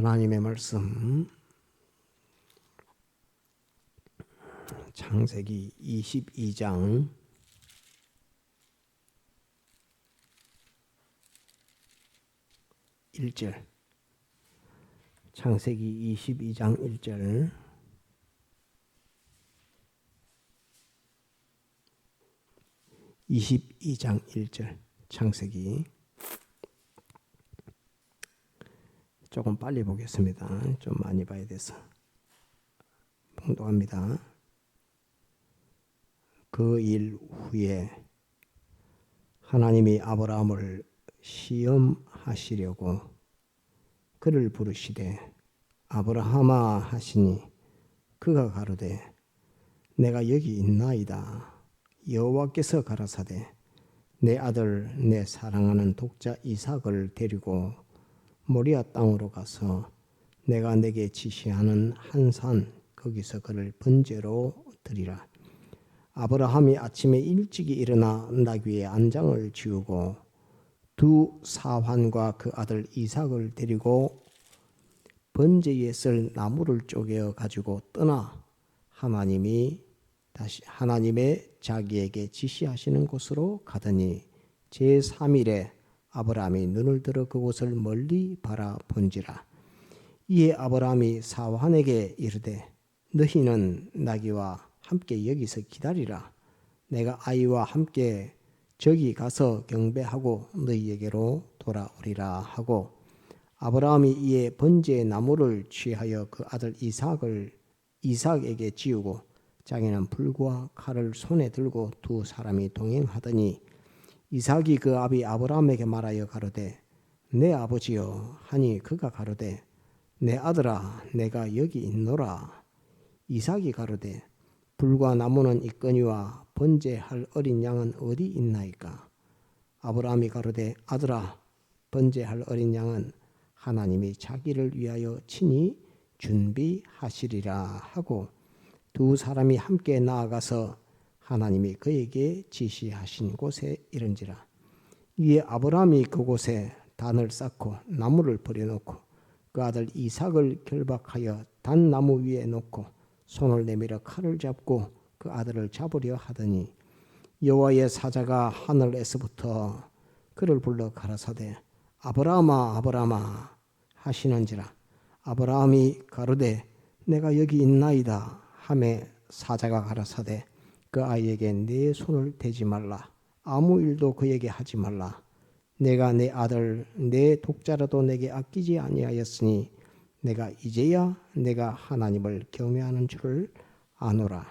하나님의 말씀 창세기 22장 1절 창세기 22장 1절 창세기 조금 빨리 보겠습니다. 좀 많이 봐야 돼서 봉독합니다. 그 일 후에 하나님이 아브라함을 시험하시려고 그를 부르시되 아브라함아 하시니 그가 가로되 내가 여기 있나이다. 여호와께서 가라사대 내 아들 내 사랑하는 독자 이삭을 데리고 모리아 땅으로 가서 내가 내게 지시하는 한 산 거기서 그를 번제로 드리라. 아브라함이 아침에 일찍이 일어나 나귀의 안장을 지우고 두 사환과 그 아들 이삭을 데리고 번제에 쓸 나무를 쪼개어 가지고 떠나 하나님의 자기에게 지시하시는 곳으로 가더니 제3일에 아브라함이 눈을 들어 그곳을 멀리 바라본지라. 이에 아브라함이 사환에게 이르되 너희는 나귀와 함께 여기서 기다리라. 내가 아이와 함께 저기 가서 경배하고 너희에게로 돌아오리라 하고 아브라함이 이에 번제의 나무를 취하여 그 아들 이삭에게 지우고 자기는 불과 칼을 손에 들고 두 사람이 동행하더니 이삭이 그 아비 아브라함에게 말하여 가로되 내 아버지여 하니 그가 가로되 내 아들아 내가 여기 있노라. 이삭이 가로되 불과 나무는 있거니와 번제할 어린 양은 어디 있나이까? 아브라함이 가로되 아들아 번제할 어린 양은 하나님이 자기를 위하여 친히 준비하시리라 하고 두 사람이 함께 나아가서 하나님이 그에게 지시하신 곳에 이른지라. 이에 아브라함이 그곳에 단을 쌓고 나무를 버려놓고 그 아들 이삭을 결박하여 단나무 위에 놓고 손을 내밀어 칼을 잡고 그 아들을 잡으려 하더니 여호와의 사자가 하늘에서부터 그를 불러 가라사대 아브라함아 아브라함아 하시는지라. 아브라함이 가로되 내가 여기 있나이다 하매 사자가 가라사대 그 아이에게 내 손을 대지 말라. 아무 일도 그에게 하지 말라. 내가 내 아들 내 독자라도 내게 아끼지 아니하였으니 내가 이제야 내가 하나님을 경외하는 줄을 아노라.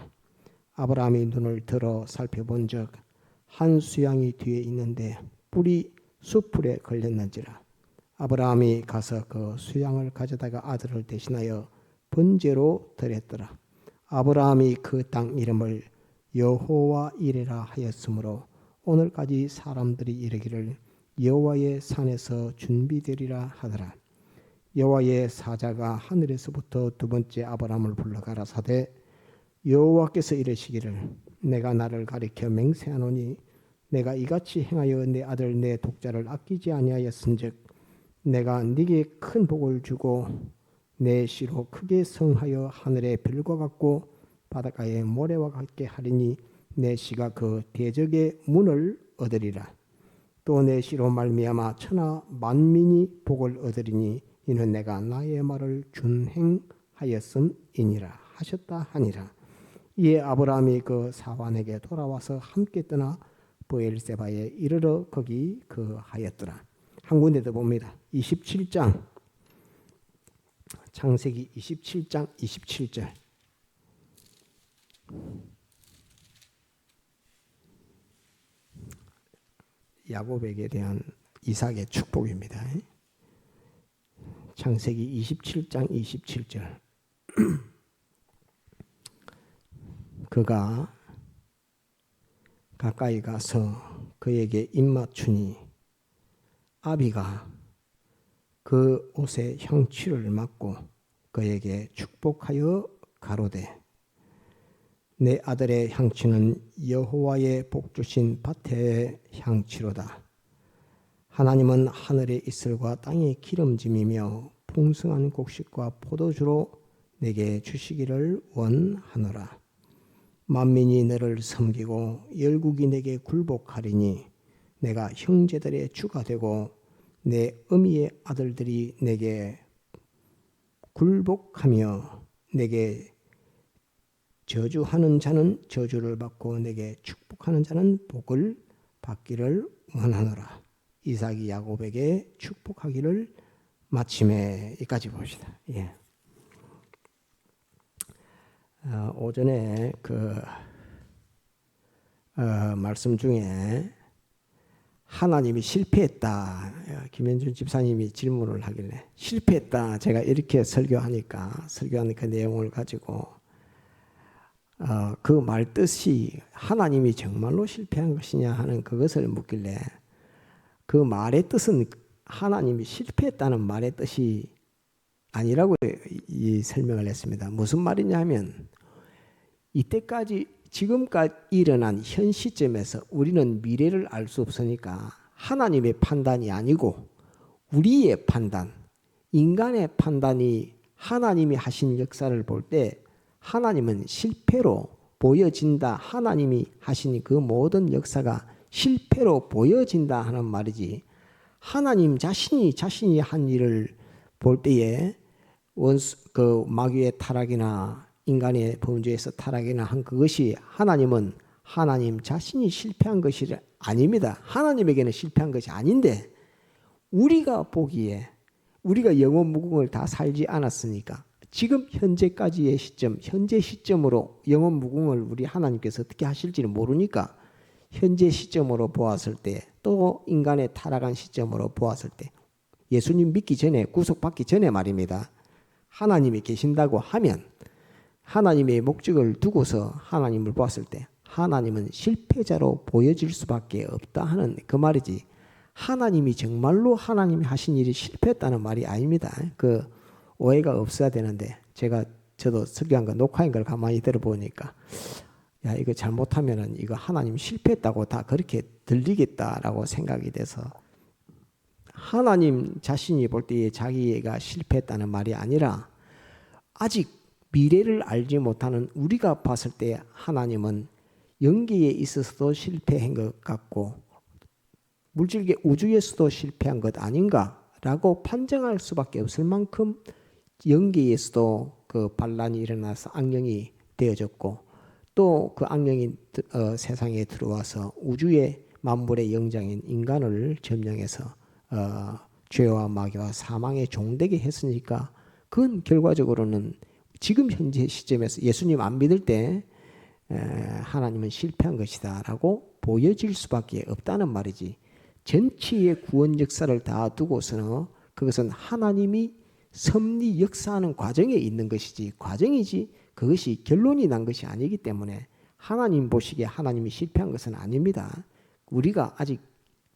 아브라함이 눈을 들어 살펴본즉 한 수양이 뒤에 있는데 뿔이 수풀에 걸렸는지라. 아브라함이 가서 그 수양을 가져다가 아들을 대신하여 번제로 드렸더라. 아브라함이 그 땅 이름을 여호와 이레라 하였으므로 오늘까지 사람들이 이르기를 여호와의 산에서 준비되리라 하더라. 여호와의 사자가 하늘에서부터 두 번째 아브라함을 불러 가라사대 여호와께서 이르시기를 내가 나를 가리켜 맹세하노니 내가 이같이 행하여 내 아들 내 독자를 아끼지 아니하였은즉 내가 네게 큰 복을 주고 내 씨로 크게 성하여 하늘의 별과 같고 바닷가의 모래와 같게 하리니 내 씨가 그 대적의 문을 얻으리라. 또 내 씨로 말미암아 천하 만민이 복을 얻으리니 이는 내가 나의 말을 준행하였음이니라 하셨다 하니라. 이에 아브라함이 그 사환에게 돌아와서 함께 떠나 브엘세바에 이르러 거기 거하였더라. 한 군데 더 봅니다. 27장 창세기 27장 27절 야곱에게 대한 이삭의 축복입니다. 창세기 27장 27절 그가 가까이 가서 그에게 입맞추니 아비가 그 옷에 형취를 맞고 그에게 축복하여 가로되 내 아들의 향취는 여호와의 복주신 밭의 향취로다. 하나님은 하늘의 이슬과 땅의 기름짐이며 풍성한 곡식과 포도주로 내게 주시기를 원하노라. 만민이 너를 섬기고 열국이 내게 굴복하리니 내가 형제들의 주가 되고 내 어미의 아들들이 내게 굴복하며 내게 저주하는 자는 저주를 받고 내게 축복하는 자는 복을 받기를 원하노라. 이삭이 야곱에게 축복하기를 마침에 여기까지 봅시다. 예. 오전에 말씀 중에 하나님이 실패했다. 김현준 집사님이 질문을 하길래 실패했다. 제가 이렇게 설교하니까 그 내용을 가지고 그 말 뜻이 하나님이 정말로 실패한 것이냐 하는 그것을 묻길래 그 말의 뜻은 하나님이 실패했다는 말의 뜻이 아니라고 이 설명을 했습니다. 무슨 말이냐 하면 이때까지 지금까지 일어난 현 시점에서 우리는 미래를 알 수 없으니까 하나님의 판단이 아니고 우리의 판단, 인간의 판단이 하나님이 하신 역사를 볼 때 하나님은 실패로 보여진다. 하나님이 하신 그 모든 역사가 실패로 보여진다 하는 말이지 하나님 자신이 한 일을 볼 때에 그 마귀의 타락이나 인간의 범죄에서 타락이나 한 그것이 하나님은 하나님 자신이 실패한 것이 아닙니다. 하나님에게는 실패한 것이 아닌데 우리가 보기에 우리가 영원 무궁을 다 살지 않았으니까 지금 현재까지의 시점, 현재 시점으로 영원 무궁을 우리 하나님께서 어떻게 하실지는 모르니까 현재 시점으로 보았을 때 또 인간의 타락한 시점으로 보았을 때 예수님 믿기 전에 구속받기 전에 말입니다. 하나님이 계신다고 하면 하나님의 목적을 두고서 하나님을 보았을 때 하나님은 실패자로 보여질 수밖에 없다 하는 그 말이지 하나님이 정말로 하나님이 하신 일이 실패했다는 말이 아닙니다. 그 오해가 없어야 되는데 저도 설교한 거 녹화인 걸 가만히 들어보니까 야 이거 잘못하면은 이거 하나님 실패했다고 다 그렇게 들리겠다라고 생각이 돼서 하나님 자신이 볼 때에 자기가 실패했다는 말이 아니라 아직 미래를 알지 못하는 우리가 봤을 때 하나님은 연기에 있어서도 실패한 것 같고 물질계 우주에서도 실패한 것 아닌가라고 판정할 수밖에 없을 만큼 연기에서도 그 반란이 일어나서 악령이 되어졌고 또 그 악령이 세상에 들어와서 우주의 만물의 영장인 인간을 점령해서 죄와 마귀와 사망의 종되게 했으니까 그건 결과적으로는 지금 현재 시점에서 예수님 안 믿을 때 하나님은 실패한 것이다 라고 보여질 수밖에 없다는 말이지 전체의 구원 역사를 다 두고서는 그것은 하나님이 섭리 역사하는 과정에 있는 것이지 과정이지 그것이 결론이 난 것이 아니기 때문에 하나님 보시기에 하나님이 실패한 것은 아닙니다. 우리가 아직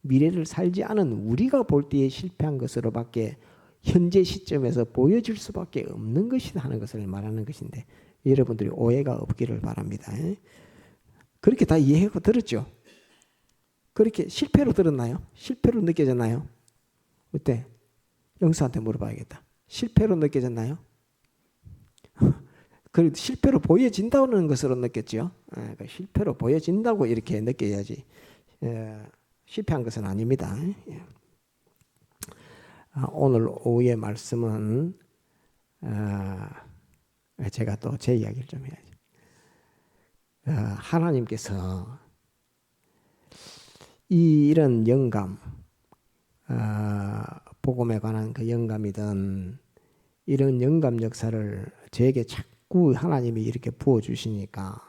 미래를 살지 않은 우리가 볼 때에 실패한 것으로밖에 현재 시점에서 보여질 수밖에 없는 것이다 하는 것을 말하는 것인데 여러분들이 오해가 없기를 바랍니다. 그렇게 다 이해하고 들었죠? 그렇게 실패로 들었나요? 실패로 느껴졌나요? 어때? 영수한테 물어봐야겠다. 실패로 느껴졌나요? 그 실패로 보여진다는 것으로 느꼈죠. 실패로 보여진다고 이렇게 느껴야지. 실패한 것은 아닙니다. 오늘 오후의 말씀은 제가 또 제 이야기를 좀 해야죠. 하나님께서 이런 영감, 복음에 관한 그 영감이든 이런 영감 역사를 저에게 자꾸 하나님이 이렇게 부어주시니까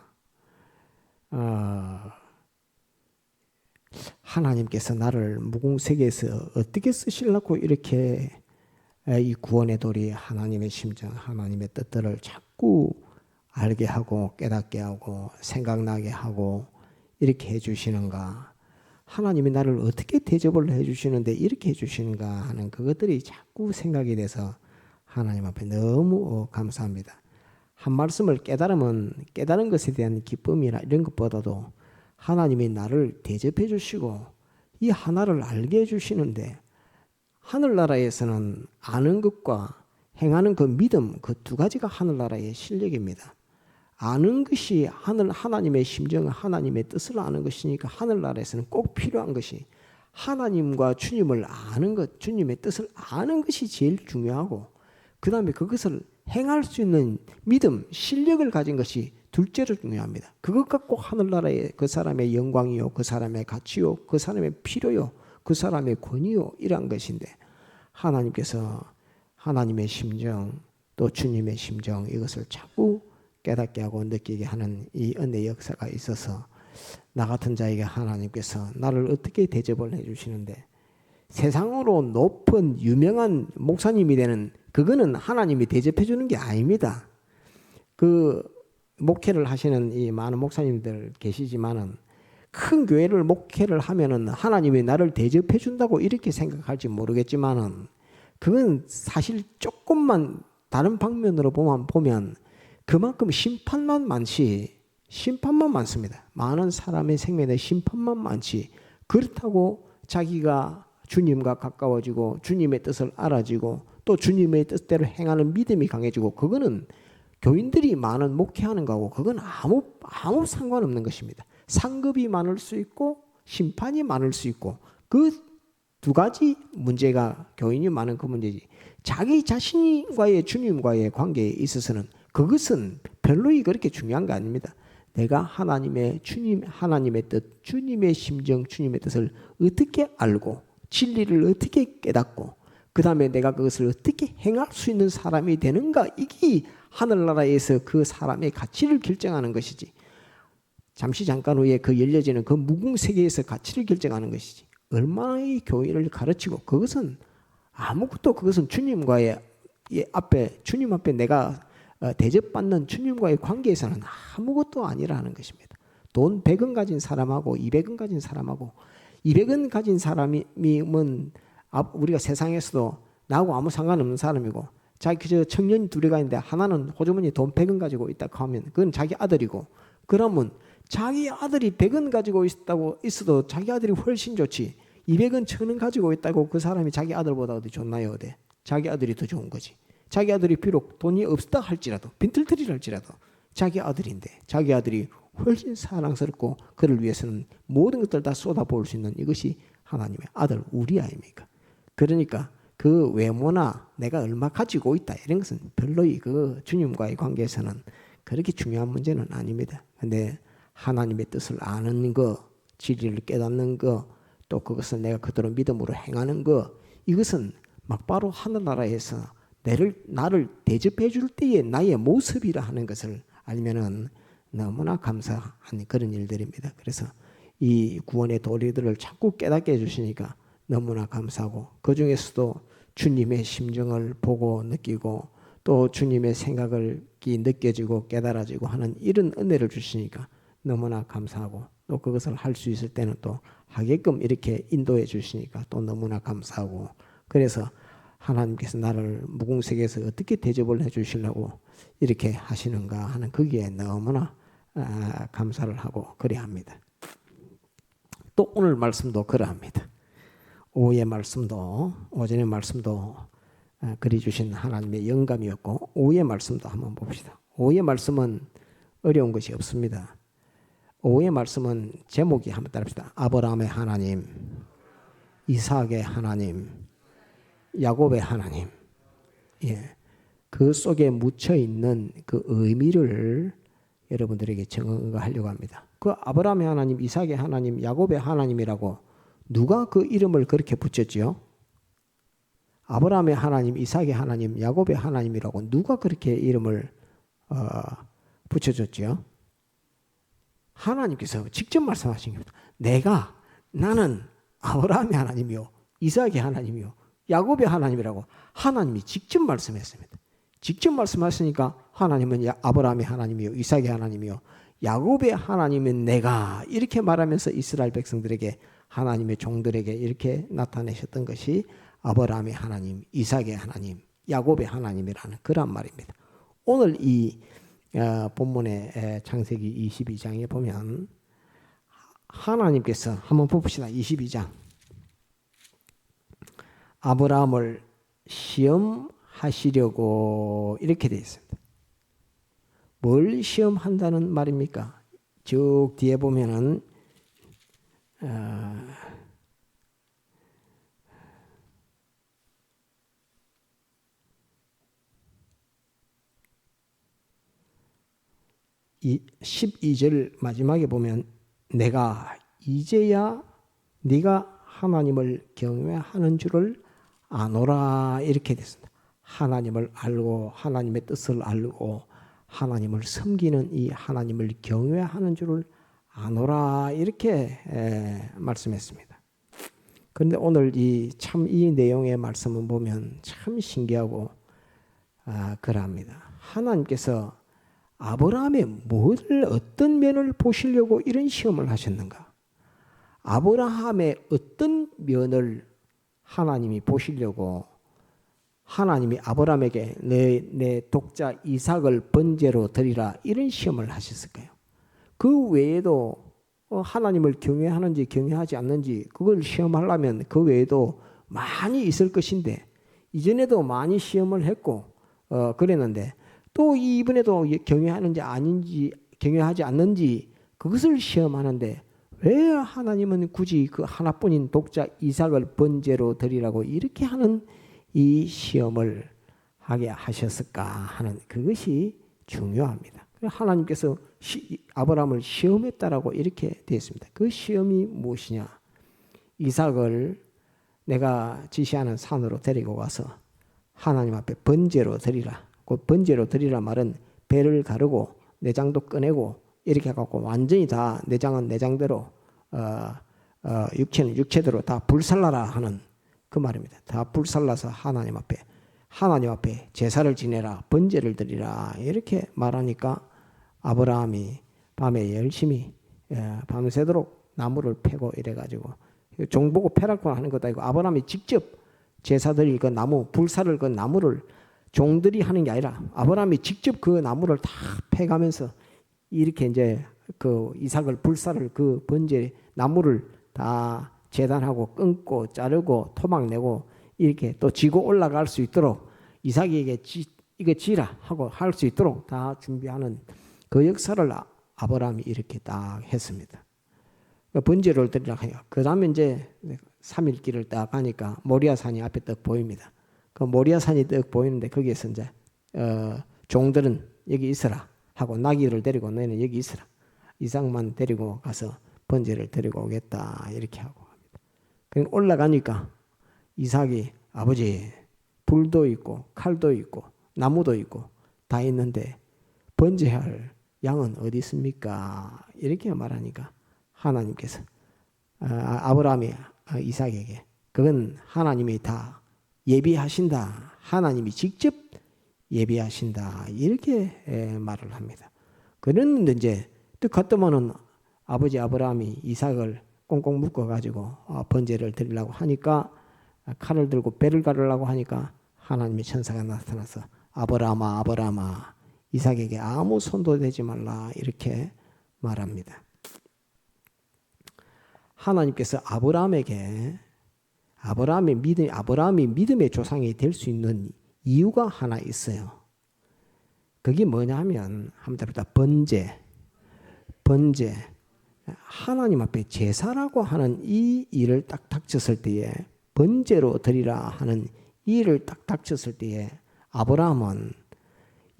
하나님께서 나를 무궁세계에서 어떻게 쓰시려고 이렇게 이 구원의 도리 하나님의 심정, 하나님의 뜻들을 자꾸 알게 하고 깨닫게 하고 생각나게 하고 이렇게 해주시는가 하나님이 나를 어떻게 대접을 해주시는데 이렇게 해주시는가 하는 그것들이 자꾸 생각이 돼서 하나님 앞에 너무 감사합니다. 한 말씀을 깨달으면 깨달은 것에 대한 기쁨이나 이런 것보다도 하나님이 나를 대접해 주시고 이 하나를 알게 해 주시는데 하늘나라에서는 아는 것과 행하는 그 믿음, 그 두 가지가 하늘나라의 실력입니다. 아는 것이 하나님의 심정, 하나님의 뜻을 아는 것이니까 하늘나라에서는 꼭 필요한 것이 하나님과 주님을 아는 것, 주님의 뜻을 아는 것이 제일 중요하고, 그 다음에 그것을 행할 수 있는 믿음, 실력을 가진 것이 둘째로 중요합니다. 그것 갖고 하늘나라의 그 사람의 영광이요, 그 사람의 가치요, 그 사람의 필요요, 그 사람의 권위요, 이러한 것인데, 하나님께서 하나님의 심정, 또 주님의 심정, 이것을 자꾸 깨닫게 하고 느끼게 하는 이 은혜 역사가 있어서 나 같은 자에게 하나님께서 나를 어떻게 대접을 해주시는데, 세상으로 높은 유명한 목사님이 되는 그거는 하나님이 대접해 주는 게 아닙니다. 그 목회를 하시는 이 많은 목사님들 계시지만은 큰 교회를 목회를 하면은 하나님이 나를 대접해 준다고 이렇게 생각할지 모르겠지만은 그건 사실 조금만 다른 방면으로 보면 그만큼 심판만 많습니다. 많은 사람의 생명에 심판만 많지. 그렇다고 자기가 주님과 가까워지고 주님의 뜻을 알아지고 또 주님의 뜻대로 행하는 믿음이 강해지고, 그거는 교인들이 많은 목회하는 거하고 그건 아무 상관없는 것입니다. 상급이 많을 수 있고 심판이 많을 수 있고, 그 두 가지 문제가 교인이 많은 그 문제지, 자기 자신과의 주님과의 관계에 있어서는 그것은 별로 그렇게 중요한 거 아닙니다. 내가 하나님의 뜻, 주님의 심정, 주님의 뜻을 어떻게 알고 진리를 어떻게 깨닫고 그 다음에 내가 그것을 어떻게 행할 수 있는 사람이 되는가, 이게 하늘나라에서 그 사람의 가치를 결정하는 것이지, 잠깐 후에 그 열려지는 그 무궁세계에서 가치를 결정하는 것이지, 얼마나 이 교회를 가르치고 그것은 아무것도, 그것은 주님 앞에 내가 대접받는 주님과의 관계에서는 아무것도 아니라는 것입니다. 돈 100원 가진 사람하고 200원 가진 사람하고, 200원 가진 사람이면 우리가 세상에서도 나하고 아무 상관없는 사람이고, 자기 청년이 둘이 가는데 하나는 호주머니 돈 100원 가지고 있다고 하면 그건 자기 아들이고, 그러면 자기 아들이 100원 가지고 있어도 자기 아들이 훨씬 좋지, 200원 1000원 가지고 있다고 그 사람이 자기 아들보다 어디 좋나요? 어디? 자기 아들이 더 좋은 거지. 자기 아들이 비록 돈이 없다 할지라도, 빈털터리를 할지라도 자기 아들인데, 자기 아들이 훨씬 사랑스럽고 그를 위해서는 모든 것들 다 쏟아부을 수 있는 이것이 하나님의 아들, 우리 아닙니까? 그러니까 그 외모나 내가 얼마 가지고 있다 이런 것은 별로 그 주님과의 관계에서는 그렇게 중요한 문제는 아닙니다. 근데 하나님의 뜻을 아는 거, 진리를 깨닫는 거, 또 그것을 내가 그대로 믿음으로 행하는 거, 이것은 막바로 하늘나라에서 나를 대접해 줄 때의 나의 모습이라 하는 것을 알면은 너무나 감사한 그런 일들입니다. 그래서 이 구원의 도리들을 자꾸 깨닫게 해주시니까 너무나 감사하고, 그 중에서도 주님의 심정을 보고 느끼고 또 주님의 생각을 느껴지고 깨달아지고 하는 이런 은혜를 주시니까 너무나 감사하고, 또 그것을 할 수 있을 때는 또 하게끔 이렇게 인도해 주시니까 또 너무나 감사하고, 그래서 하나님께서 나를 무궁세계에서 어떻게 대접을 해 주시려고 이렇게 하시는가 하는 거기에 너무나 감사를 하고 그래합니다. 또 오늘 말씀도 그러합니다. 오후의 말씀도, 오전의 말씀도 그리 주신 하나님의 영감이었고, 오후의 말씀도 한번 봅시다. 오후의 말씀은 어려운 것이 없습니다. 오후의 말씀은 제목이 한번 따릅시다. 아브라함의 하나님, 이삭의 하나님, 야곱의 하나님. 예, 그 속에 묻혀 있는 그 의미를 여러분들에게 증언하려고 합니다. 그 아브라함의 하나님, 이삭의 하나님, 야곱의 하나님이라고 누가 그 이름을 그렇게 붙였지요? 아브라함의 하나님, 이삭의 하나님, 야곱의 하나님이라고 누가 그렇게 이름을 붙여줬지요? 하나님께서 직접 말씀하신 겁니다. 나는 아브라함의 하나님이요, 이삭의 하나님이요, 야곱의 하나님이라고 하나님이 직접 말씀했습니다. 직접 말씀하시니까 하나님은 아브라함의 하나님이요, 이삭의 하나님이요, 야곱의 하나님은 내가, 이렇게 말하면서 이스라엘 백성들에게, 하나님의 종들에게 이렇게 나타내셨던 것이 아브라함의 하나님, 이삭의 하나님, 야곱의 하나님이라는 그런 말입니다. 오늘 이 본문의 창세기 22장에 보면 하나님께서, 한번 봅시다. 22장. 아브라함을 시험하시기 시험하시려고 이렇게 되어 있습니다. 뭘 시험한다는 말입니까? 쭉 뒤에 보면은 이 12절 마지막에 보면 내가 이제야 네가 하나님을 경외하는 줄을 아노라 이렇게 됐습니다. 하나님을 알고 하나님의 뜻을 알고 하나님을 섬기는 이 하나님을 경외하는 줄을 아노라 이렇게 말씀했습니다. 그런데 오늘 이 내용의 말씀을 보면 참 신기하고 그럽니다. 하나님께서 아브라함의 어떤 면을 보시려고 이런 시험을 하셨는가? 아브라함의 어떤 면을 하나님이 보시려고 하나님이 아브라함에게 내 독자 이삭을 번제로 드리라 이런 시험을 하셨을까요? 그 외에도 하나님을 경외하는지 경외하지 않는지 그걸 시험하려면 그 외에도 많이 있을 것인데 이전에도 많이 시험을 했고 그랬는데 또 이번에도 경외하는지 아닌지 경외하지 않는지 그것을 시험하는데 왜 하나님은 굳이 그 하나뿐인 독자 이삭을 번제로 드리라고 이렇게 하는 이 시험을 하게 하셨을까 하는 그것이 중요합니다. 하나님께서 아브라함을 시험했다라고 이렇게 되어 있습니다. 그 시험이 무엇이냐? 이삭을 내가 지시하는 산으로 데리고 가서 하나님 앞에 번제로 드리라. 그 번제로 드리라 말은 배를 가르고 내장도 꺼내고 이렇게 해갖고 완전히 다 내장은 내장대로 육체는 육체대로 다 불살라라 하는 그 말입니다. 다 불살라서 하나님 앞에 제사를 지내라 번제를 드리라 이렇게 말하니까 아브라함이 밤에 열심히 밤새도록 나무를 패고 이래가지고 종 보고 패라고 하는 것도 아니고 아브라함이 직접 제사 드릴 그 나무 불살을 그 나무를 종들이 하는 게 아니라 아브라함이 직접 그 나무를 다 패가면서 이렇게 이제 그 이삭을 불살을 그 번제 나무를 다 재단하고 끊고 자르고 토막 내고 이렇게 또 지고 올라갈 수 있도록 이삭에게 이거 지라 하고 할 수 있도록 다 준비하는 그 역사를 아브라함이 이렇게 딱 했습니다. 번제를 드리라 하니까 그 다음에 이제 3일 길을 딱 가니까 모리아산이 앞에 딱 보입니다. 그 모리아산이 딱 보이는데 거기에서 이제 종들은 여기 있어라 하고 나귀를 데리고 너희는 여기 있어라. 이삭만 데리고 가서 번제를 드리고 오겠다 이렇게 하고 합니다. 그럼 올라가니까 이삭이 아버지 불도 있고 칼도 있고 나무도 있고 다 있는데 번제할 양은 어디 있습니까? 이렇게 말하니까 하나님께서 아브라함이 이삭에게 그건 하나님이 다 예비하신다. 하나님이 직접 예비하신다. 이렇게 말을 합니다. 그랬는데 이제 또 갔더만은 아버지 아브라함이 이삭을 꽁꽁 묶어가지고 번제를 드리려고 하니까 칼을 들고 배를 가르려고 하니까 하나님의 천사가 나타나서 아브라함아 아브라함아 이삭에게 아무 손도 대지 말라 이렇게 말합니다. 하나님께서 아브라함이 믿음의 조상이 될 수 있는 이유가 하나 있어요. 그게 뭐냐 하면 한번 번제 하나님 앞에 제사라고 하는 이 일을 딱 닥쳤을 때에 번제로 드리라 하는 이 일을 딱 닥쳤을 때에 아브라함은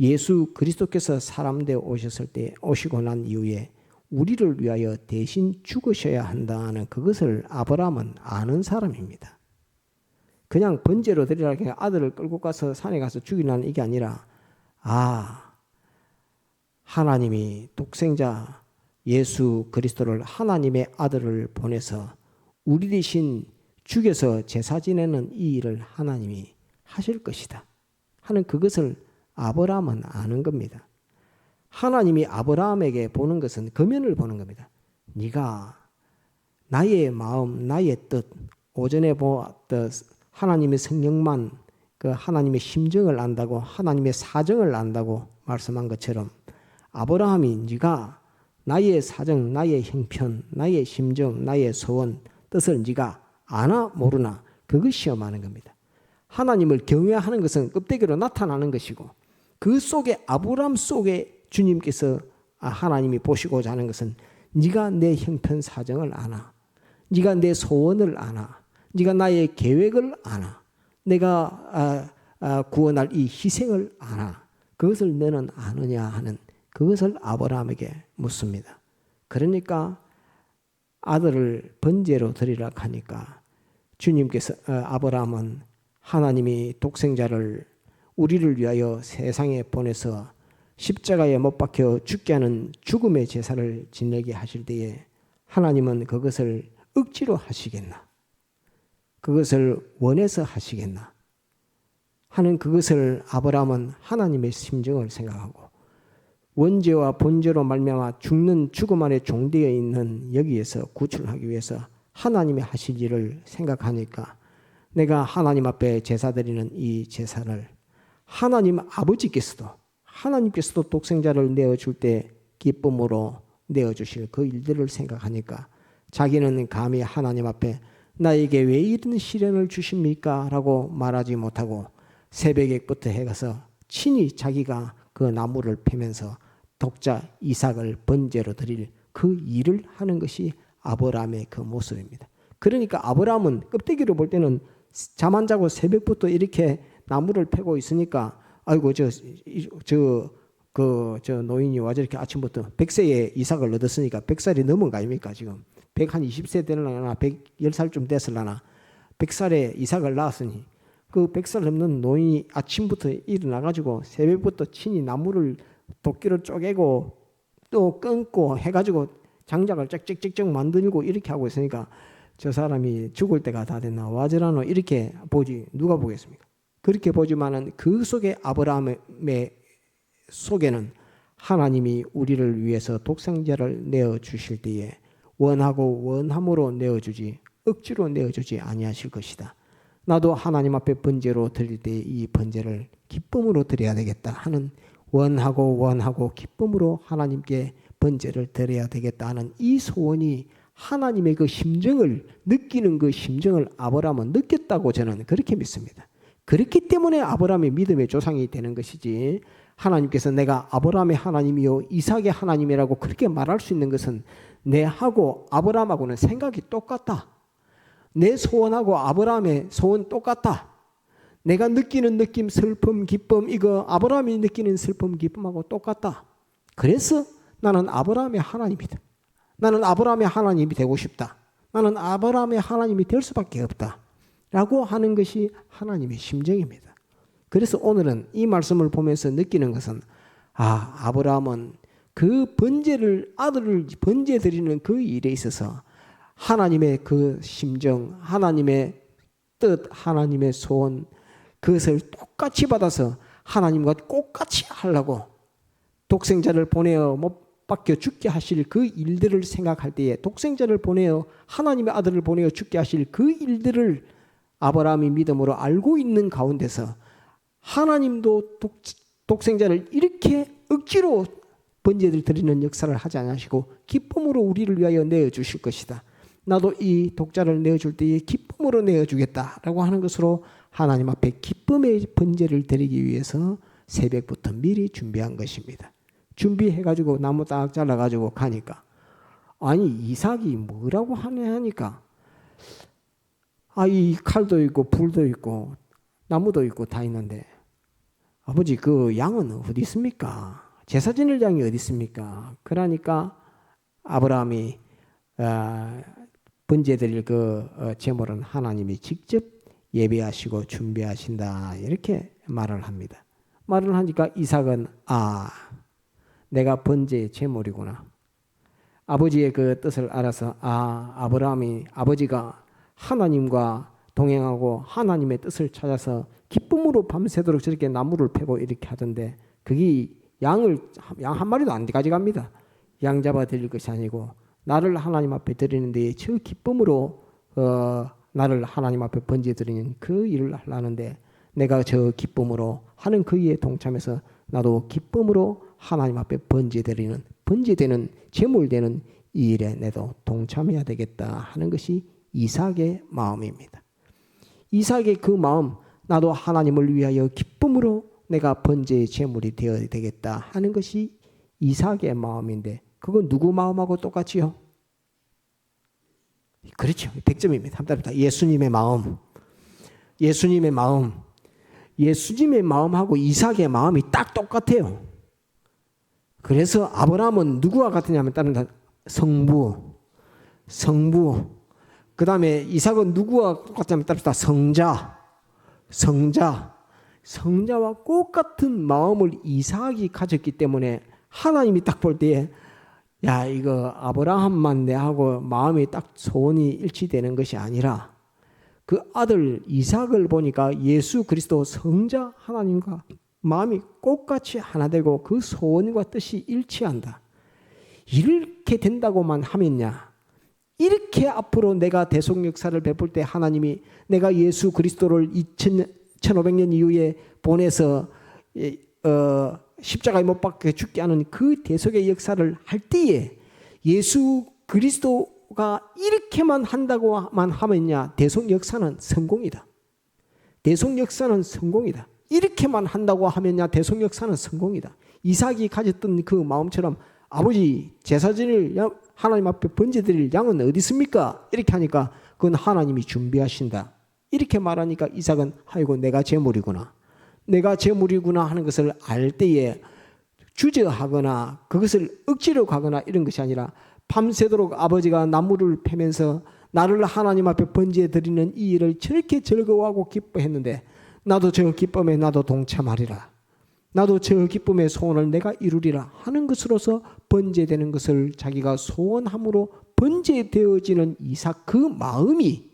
예수 그리스도께서 사람 되어 오셨을 때 오시고 난 이후에 우리를 위하여 대신 죽으셔야 한다는 그것을 아브라함은 아는 사람입니다. 그냥 번제로 드리라 그냥 아들을 끌고 가서 산에 가서 죽이라는 이게 아니라 하나님이 독생자 예수 그리스도를 하나님의 아들을 보내서 우리 대신 죽여서 제사 지내는 이 일을 하나님이 하실 것이다 하는 그것을 아브라함은 아는 겁니다. 하나님이 아브라함에게 보는 것은 금연을 보는 겁니다. 네가 나의 마음, 나의 뜻, 오전에 보았던 하나님의 성령만 그 하나님의 심정을 안다고 하나님의 사정을 안다고 말씀한 것처럼 아브라함이 네가 나의 사정, 나의 형편, 나의 심정, 나의 소원, 뜻을 네가 아나 모르나 그것 시험하는 겁니다. 하나님을 경외하는 것은 껍데기로 나타나는 것이고, 그 속에 아브라함 속에 주님께서 하나님이 보시고자 하는 것은 네가 내 형편 사정을 아나, 네가 내 소원을 아나, 네가 나의 계획을 아나, 내가 구원할 이 희생을 아나, 그것을 너는 아느냐 하는, 그것을 아브라함에게 묻습니다. 그러니까 아들을 번제로 드리라 하니까 주님께서 아브라함은 하나님이 독생자를 우리를 위하여 세상에 보내서 십자가에 못 박혀 죽게 하는 죽음의 제사를 지내게 하실 때에 하나님은 그것을 억지로 하시겠나, 그것을 원해서 하시겠나 하는, 그것을 아브라함은 하나님의 심정을 생각하고, 원죄와 본죄로 말미암아 죽는 죽음 안에 종되어 있는 여기에서 구출하기 위해서 하나님의 하실 일을 생각하니까, 내가 하나님 앞에 제사 드리는 이 제사를 하나님 하나님께서도 독생자를 내어줄 때 기쁨으로 내어주실 그 일들을 생각하니까 자기는 감히 하나님 앞에 나에게 왜 이런 시련을 주십니까? 라고 말하지 못하고 새벽에부터 해가서 친히 자기가 그 나무를 패면서 독자 이삭을 번제로 드릴 그 일을 하는 것이 아브라함의 그 모습입니다. 그러니까 아브라함은 껍데기로 볼 때는 잠 안 자고 새벽부터 이렇게 나무를 패고 있으니까, 아이고 저 노인이 와서 이렇게 아침부터 100세에 이삭을 얻었으니까 100살이 넘은 거 아닙니까? 지금 120세 되려나 110살쯤 됐을라나 100살에 이삭을 낳았으니, 그 100살 넘는 노인이 아침부터 일어나가지고 새벽부터 친히 나무를 도끼로 쪼개고 또 끊고 해가지고 장작을 쩍쩍쩍쩍 만들고 이렇게 하고 있으니까 저 사람이 죽을 때가 다 됐나 와저라노 이렇게 보지 누가 보겠습니까? 그렇게 보지만은 그 속에 아브라함의 속에는 하나님이 우리를 위해서 독생자를 내어주실 때에 원하고 원함으로 내어주지 억지로 내어주지 아니하실 것이다. 나도 하나님 앞에 번제로 드릴 때 이 번제를 기쁨으로 드려야 되겠다 하는, 원하고 기쁨으로 하나님께 번제를 드려야 되겠다 하는 이 소원이 하나님의 그 심정을 느끼는, 그 심정을 아브라함은 느꼈다고 저는 그렇게 믿습니다. 그렇기 때문에 아브라함이 믿음의 조상이 되는 것이지, 하나님께서 내가 아브라함의 하나님이요 이삭의 하나님이라고 그렇게 말할 수 있는 것은 내하고 아브라함하고는 생각이 똑같다. 내 소원하고 아브라함의 소원 똑같다. 내가 느끼는 느낌, 슬픔, 기쁨, 이거 아브라함이 느끼는 슬픔, 기쁨하고 똑같다. 그래서 나는 아브라함의 하나님이다. 나는 아브라함의 하나님이 되고 싶다. 나는 아브라함의 하나님이 될 수밖에 없다. 라고 하는 것이 하나님의 심정입니다. 그래서 오늘은 이 말씀을 보면서 느끼는 것은, 아브라함은 그 번제를, 아들을 번제 드리는 그 일에 있어서 하나님의 그 심정, 하나님의 뜻, 하나님의 소원, 그것을 똑같이 받아서 하나님과 똑같이 하려고 독생자를 보내어 못 박혀 죽게 하실 그 일들을 생각할 때에, 독생자를 보내어 하나님의 아들을 보내어 죽게 하실 그 일들을 아브라함이 믿음으로 알고 있는 가운데서 하나님도 독생자를 이렇게 억지로 번제를 드리는 역사를 하지 않으시고 기쁨으로 우리를 위하여 내어주실 것이다. 나도 이 독자를 내어줄 때에 기쁨으로 내어주겠다라고 하는 것으로 하나님 앞에 기쁨의 번제를 드리기 위해서 새벽부터 미리 준비한 것입니다. 준비해가지고 나무 딱 잘라가지고 가니까, 아니 이삭이 뭐라고 하니까, 이 칼도 있고 불도 있고 나무도 있고 다 있는데, 아버지 그 양은 어디 있습니까? 제사 지낼 양이 어디 있습니까? 그러니까 아브라함이 번제 드릴 그 제물은 하나님이 직접 예배하시고 준비하신다, 이렇게 말을 합니다. 말을 하니까 이삭은 내가 번제의 제물이구나, 아버지의 그 뜻을 알아서, 아브라함이 아버지가 하나님과 동행하고 하나님의 뜻을 찾아서 기쁨으로 밤새도록 저렇게 나무를 패고 이렇게 하던데, 그게 양 한 마리도 안 가져갑니다. 양 잡아 드릴 것이 아니고 나를 하나님 앞에 드리는데 저 기쁨으로 나를 하나님 앞에 번제 드리는 그 일을 하려는데, 내가 저 기쁨으로 하는 그 일에 동참해서 나도 기쁨으로 하나님 앞에 번제되는 제물되는 이 일에 내도 동참해야 되겠다 하는 것이 이삭의 마음입니다. 이삭의 그 마음, 나도 하나님을 위하여 기쁨으로 내가 번제의 제물이 되어야 되겠다 하는 것이 이삭의 마음인데, 그건 누구 마음하고 똑같지요? 그렇죠. 100점입니다. 한답니다. 예수님의 마음. 예수님의 마음. 예수님의 마음하고 이삭의 마음이 딱 똑같아요. 그래서 아브라함은 누구와 같으냐면 다른 성부. 그 다음에 이삭은 누구와 똑같냐면 따릅니다. 성자와 똑같은 마음을 이삭이 가졌기 때문에 하나님이 딱 볼 때에 야, 이거 아브라함만 내하고 마음이 딱 소원이 일치되는 것이 아니라 그 아들 이삭을 보니까 예수 그리스도 성자 하나님과 마음이 똑같이 하나 되고 그 소원과 뜻이 일치한다. 이렇게 된다고만 하면야, 이렇게 앞으로 내가 대속 역사를 베풀 때 하나님이 내가 예수 그리스도를 1500년 이후에 보내서 십자가에 못 박혀 죽게 하는 그 대속의 역사를 할 때에 예수 그리스도가 이렇게만 한다고만 하면야 대속 역사는 성공이다. 대속 역사는 성공이다. 이렇게만 한다고 하면야 대속 역사는 성공이다. 이삭이 가졌던 그 마음처럼 아버지 제사지를 하나님 앞에 번제드릴 양은 어디 있습니까? 이렇게 하니까 그건 하나님이 준비하신다. 이렇게 말하니까 이삭은 아이고 내가 제물이구나 하는 것을 알 때에 주저하거나 그것을 억지로 가거나 이런 것이 아니라 밤새도록 아버지가 나무를 패면서 나를 하나님 앞에 번제해 드리는 이 일을 저렇게 즐거워하고 기뻐했는데 나도 저 기쁨에 나도 동참하리라. 나도 저 기쁨의 소원을 내가 이루리라 하는 것으로서 번제되는 것을 자기가 소원함으로 번제되어지는 이삭 그 마음이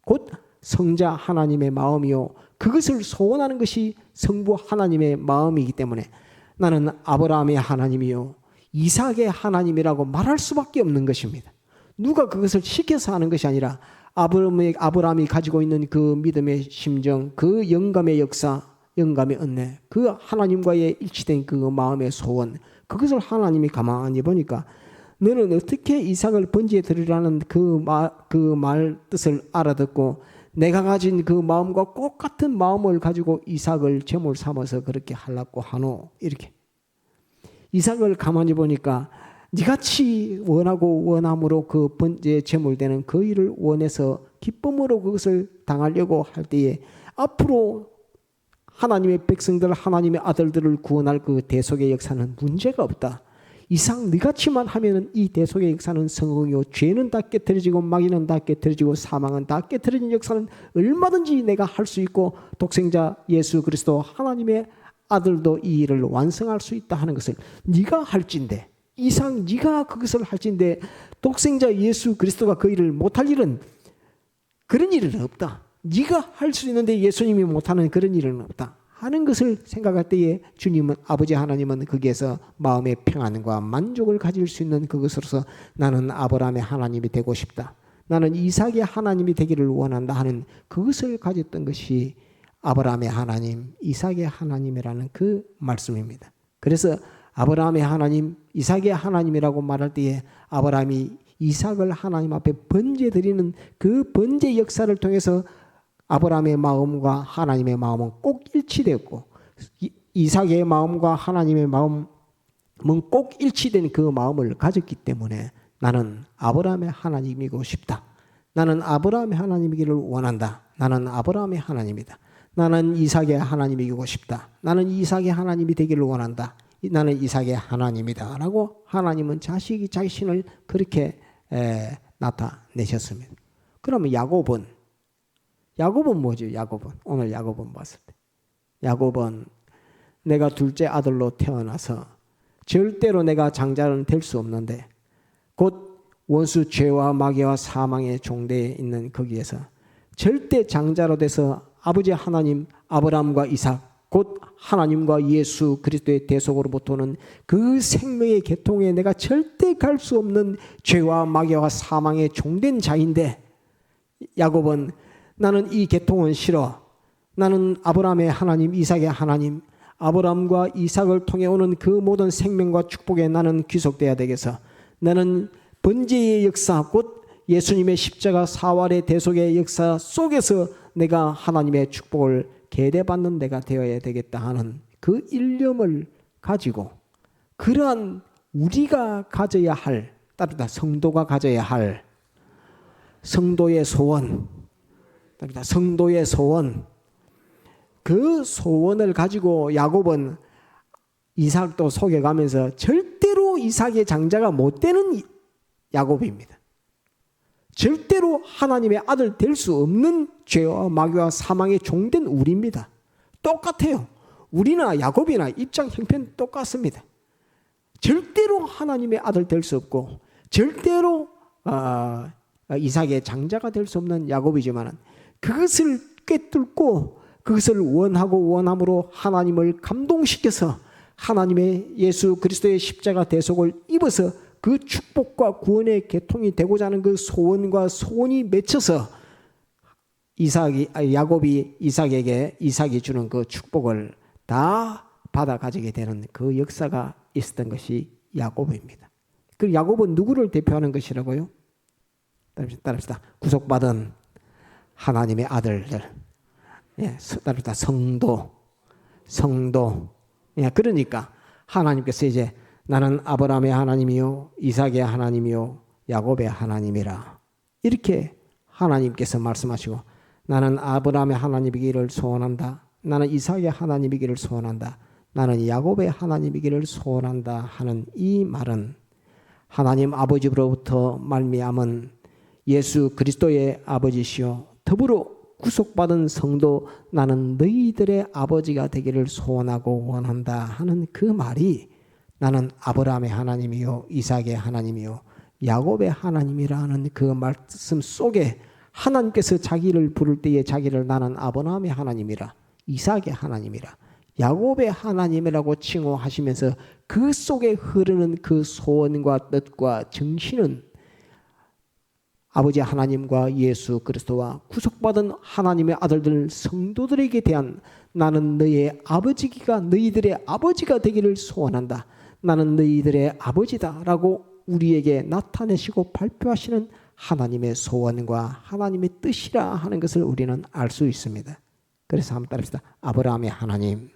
곧 성자 하나님의 마음이요, 그것을 소원하는 것이 성부 하나님의 마음이기 때문에 나는 아브라함의 하나님이요 이삭의 하나님이라고 말할 수밖에 없는 것입니다. 누가 그것을 시켜서 하는 것이 아니라 아브라함이 가지고 있는 그 믿음의 심정, 그 영감의 역사, 영감의 은혜, 그 하나님과의 일치된 그 마음의 소원, 그것을 하나님이 가만히 보니까 너는 어떻게 이삭을 번제해 드리라는 그 말 뜻을 알아듣고 내가 가진 그 마음과 똑같은 마음을 가지고 이삭을 제물 삼아서 그렇게 하려고 하노. 이렇게 이삭을 가만히 보니까 니같이 원하고 원함으로 그 번제 제물되는 그 일을 원해서 기쁨으로 그것을 당하려고 할 때에 앞으로 하나님의 백성들, 하나님의 아들들을 구원할 그 대속의 역사는 문제가 없다. 이상 니같이만 하면 이 대속의 역사는 성공이요, 죄는 다 깨트려지고 마귀는 다 깨트려지고 사망은 다 깨트려진 역사는 얼마든지 내가 할 수 있고 독생자 예수 그리스도 하나님의 아들도 이 일을 완성할 수 있다 하는 것을 네가 할진데, 이상 네가 그것을 할진데 독생자 예수 그리스도가 그 일을 못할 일은, 그런 일은 없다. 네가 할 수 있는데 예수님이 못하는 그런 일은 없다 하는 것을 생각할 때에 주님은, 아버지 하나님은 거기에서 마음의 평안과 만족을 가질 수 있는 그것으로서 나는 아브라함의 하나님이 되고 싶다, 나는 이삭의 하나님이 되기를 원한다 하는 그것을 가졌던 것이 아브라함의 하나님, 이삭의 하나님이라는 그 말씀입니다. 그래서 아브라함의 하나님, 이삭의 하나님이라고 말할 때에 아브라함이 이삭을 하나님 앞에 번제 드리는 그 번제 역사를 통해서 아브라함의 마음과 하나님의 마음은 꼭 일치되었고 이삭의 마음과 하나님의 마음은 꼭 일치된 그 마음을 가졌기 때문에 나는 아브라함의 하나님이고 싶다, 나는 아브라함의 하나님이기를 원한다, 나는 아브라함의 하나님이다, 나는 이삭의 하나님이고 싶다, 나는 이삭의 하나님이 되기를 원한다, 나는 이삭의 하나님이다 라고 하나님은 자신을 그렇게 나타내셨습니다. 그러면 야곱은 뭐죠? 오늘 야곱은 봤을 때 야곱은 내가 둘째 아들로 태어나서 절대로 내가 장자는 될 수 없는데 곧 원수 죄와 마귀와 사망의 종대에 있는 거기에서 절대 장자로 돼서 아버지 하나님 아브라함과 이삭 곧 하나님과 예수 그리스도의 대속으로부터는 그 생명의 계통에 내가 절대 갈 수 없는 죄와 마귀와 사망의 종된 자인데 야곱은 나는 이 계통은 싫어. 나는 아브라함의 하나님, 이삭의 하나님, 아브라함과 이삭을 통해 오는 그 모든 생명과 축복에 나는 귀속돼야 되겠어. 나는 번제의 역사, 곧 예수님의 십자가 사활의 대속의 역사 속에서 내가 하나님의 축복을 계대받는 데가 되어야 되겠다 하는 그 일념을 가지고 그러한 우리가 가져야 할, 따르다 성도가 가져야 할 성도의 소원, 따르다 성도의 소원, 그 소원을 가지고 야곱은 이삭도 속여가면서 절대로 이삭의 장자가 못 되는 야곱입니다. 절대로 하나님의 아들 될 수 없는 죄와 마귀와 사망의 종된 우리입니다. 똑같아요. 우리나 야곱이나 입장 형편 똑같습니다. 절대로 하나님의 아들 될 수 없고 절대로 이삭의 장자가 될 수 없는 야곱이지만 그것을 꿰뚫고 그것을 원하고 원함으로 하나님을 감동시켜서 하나님의 예수 그리스도의 십자가 대속을 입어서 그 축복과 구원의 계통이 되고자 하는 그 소원과 소원이 맺혀서 야곱이 이삭이 주는 그 축복을 다 받아 가지게 되는 그 역사가 있었던 것이 야곱입니다. 그 야곱은 누구를 대표하는 것이라고요? 따릅시다. 구속받은 하나님의 아들들, 따릅시다. 성도. 그러니까 하나님께서 이제 나는 아브라함의 하나님이요 이삭의 하나님이요 야곱의 하나님이라 이렇게 하나님께서 말씀하시고 나는 아브라함의 하나님이기를 소원한다. 나는 이삭의 하나님이기를 소원한다. 나는 야곱의 하나님이기를 소원한다 하는 이 말은 하나님 아버지로부터 말미암은 예수 그리스도의 아버지시요 더불어 구속받은 성도 나는 너희들의 아버지가 되기를 소원하고 원한다 하는 그 말이 나는 아브라함의 하나님이요 이삭의 하나님이요 야곱의 하나님이라는 그 말씀 속에 하나님께서 자기를 부를 때에 자기를 나는 아브라함의 하나님이라 이삭의 하나님이라 야곱의 하나님이라고 칭호하시면서 그 속에 흐르는 그 소원과 뜻과 정신은 아버지 하나님과 예수 그리스도와 구속받은 하나님의 아들들 성도들에게 대한 나는 너희의 아버지가 너희들의 아버지가 되기를 소원한다. 나는 너희들의 아버지다 라고 우리에게 나타내시고 발표하시는 하나님의 소원과 하나님의 뜻이라 하는 것을 우리는 알 수 있습니다. 그래서 한번 따릅시다. 아브라함의 하나님,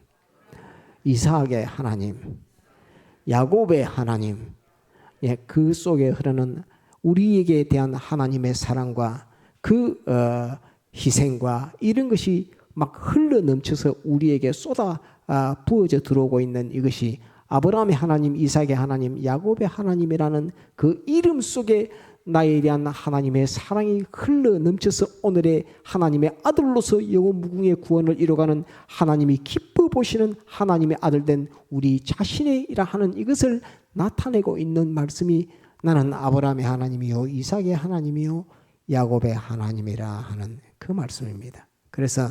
이삭의 하나님, 야곱의 하나님, 그 속에 흐르는 우리에게 대한 하나님의 사랑과 그 희생과 이런 것이 막 흘러 넘쳐서 우리에게 쏟아 부어져 들어오고 있는 이것이 아브라함의 하나님, 이삭의 하나님, 야곱의 하나님이라는 그 이름 속에 나에 대한 하나님의 사랑이 흘러 넘쳐서 오늘의 하나님의 아들로서 영원 무궁의 구원을 이뤄가는 하나님이 기뻐 보시는 하나님의 아들 된 우리 자신이라 하는 이것을 나타내고 있는 말씀이 나는 아브라함의 하나님이요 이삭의 하나님이요 야곱의 하나님이라 하는 그 말씀입니다. 그래서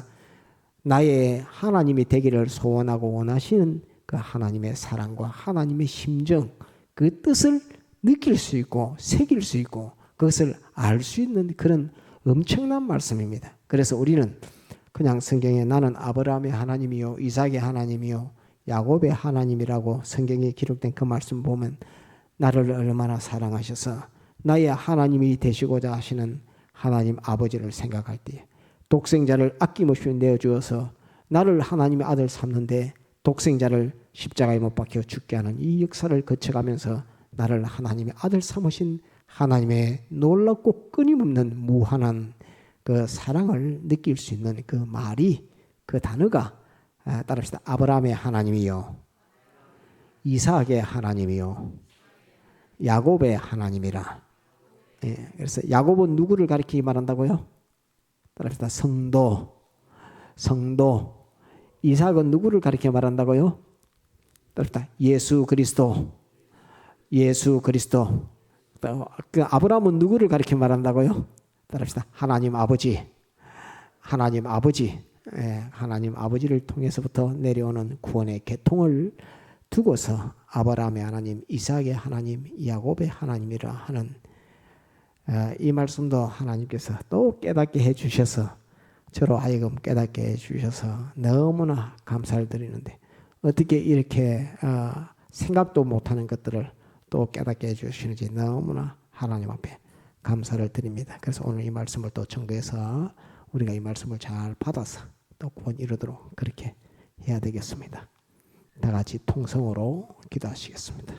나의 하나님이 되기를 소원하고 원하시는 그 하나님의 사랑과 하나님의 심정, 그 뜻을 느낄 수 있고 새길 수 있고 그것을 알 수 있는 그런 엄청난 말씀입니다. 그래서 우리는 그냥 성경에 나는 아브라함의 하나님이요 이삭의 하나님이요 야곱의 하나님이라고 성경에 기록된 그 말씀 보면 나를 얼마나 사랑하셔서 나의 하나님이 되시고자 하시는 하나님 아버지를 생각할 때 독생자를 아낌없이 내어주어서 나를 하나님의 아들 삼는데 독생자를 십자가에 못 박혀 죽게 하는 이 역사를 거쳐가면서 나를 하나님의 아들 삼으신 하나님의 놀랍고 끊임없는 무한한 그 사랑을 느낄 수 있는 그 말이 그 단어가 따릅시다. 아브라함의 하나님이요 이삭의 하나님이요 야곱의 하나님이라. 그래서 야곱은 누구를 가리키기 말한다고요? 따릅시다. 성도. 이삭은 누구를 가리켜 말한다고요? 따릅시다. 예수 그리스도. 그 아브라함은 누구를 가리켜 말한다고요? 따릅시다. 하나님 아버지. 하나님 아버지를 통해서부터 내려오는 구원의 계통을 두고서 아브라함의 하나님, 이삭의 하나님, 야곱의 하나님이라 하는 이 말씀도 하나님께서 또 깨닫게 해주셔서 저로 하여금 깨닫게 해주셔서 너무나 감사를 드리는데 어떻게 이렇게 생각도 못하는 것들을 또 깨닫게 해주시는지 너무나 하나님 앞에 감사를 드립니다. 그래서 오늘 이 말씀을 또 청구해서 우리가 이 말씀을 잘 받아서 또 구원 이루도록 그렇게 해야 되겠습니다. 다 같이 통성으로 기도하시겠습니다.